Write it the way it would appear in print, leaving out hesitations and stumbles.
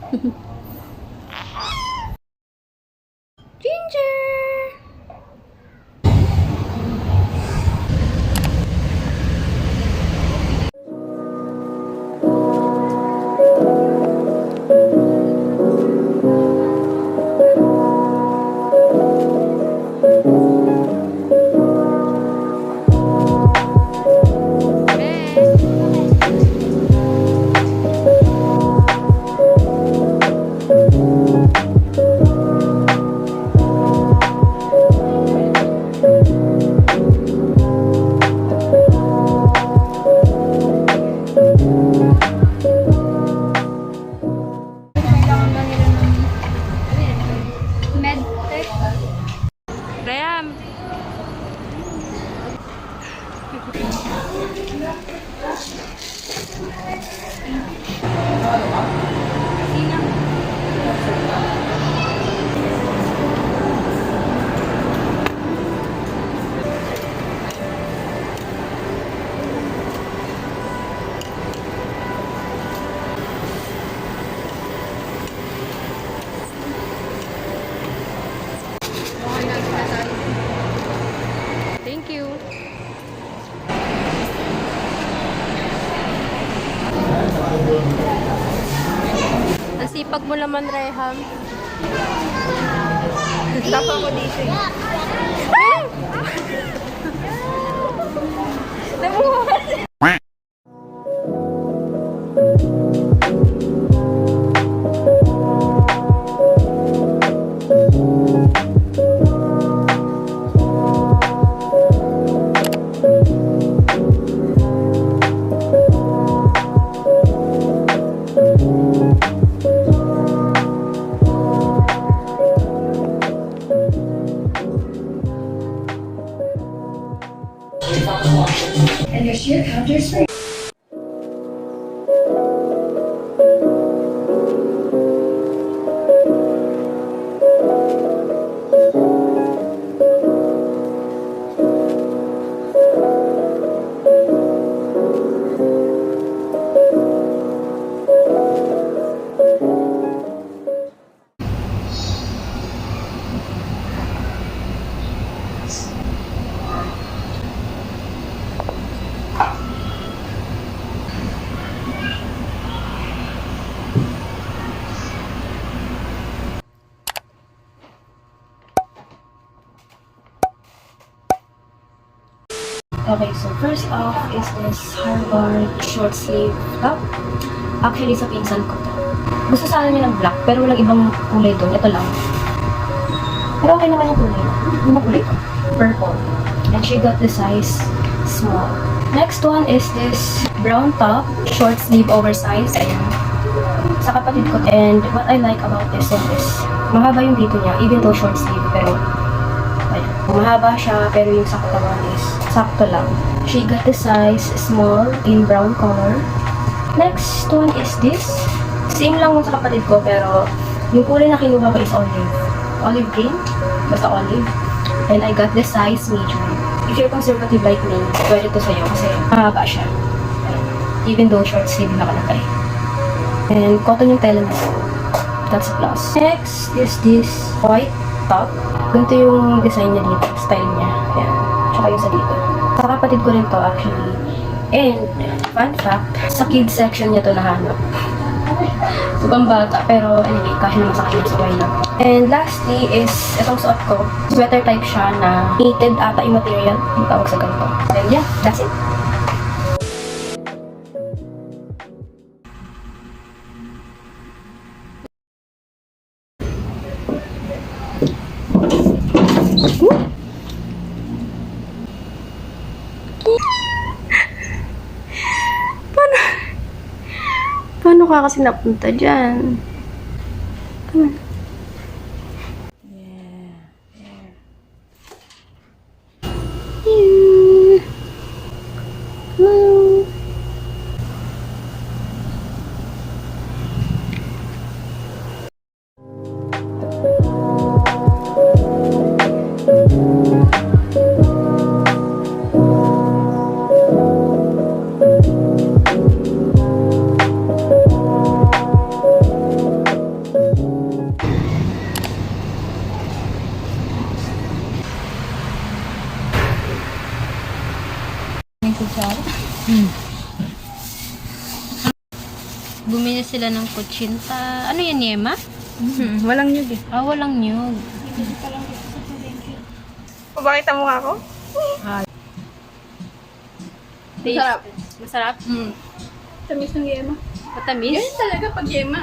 Ginger! Graham! Thank you. Nasipag mo naman, Reham. Tapa ko dito eh. Nabuhat! And your sheer counters for Okay, so first off is this Harvard short sleeve top. Actually, sa pinsan ko to. Gusto sana niya ng black, pero walang ibang kulay doon. Ito lang. Pero okay naman yung kulay. Yung kulay ko. Purple. And she got the size small. Next one is this brown top, short sleeve oversized. Ayan. Sa kapatid ko. And what I like about this one is mahaba yung dito niya, even though short sleeve, pero ayan. Mahaba siya, pero yung sa katawan is sakto lang. She got the size small in brown color. Next one is this. Same lang sa kapatid ko, pero yung kulay na kinuha ko is olive. Olive green. Basta olive. And I got the size medium. If you're conservative like me, pwede to sa'yo kasi mahaba siya. Even though short sleeve nakalagay. And cotton yung tela nito. That's a plus. Next is this white top. Ganito yung design niya dito. Style niya. Ayan. Tsaka yung sa dito. Sa kapatid ko rin to actually. And, fun fact, sa kids section niya to nahanap. So, bata, pero anyway, kasi naman sa kanya, so why not. And lastly is, itong suot ko, sweater type siya na knitted ata yung material, yung tawag sa ganito. And yeah, that's it. Paano ka kasi napunta dyan? Come on. Hello. Bumili sila ng kutsinta. Ano yan, Yema? Walang nyug eh. Ah, walang nyug. Pakita mo ako? Masarap. Masarap? Tamis ng yema. Matamis? Ganyan talaga pag yema.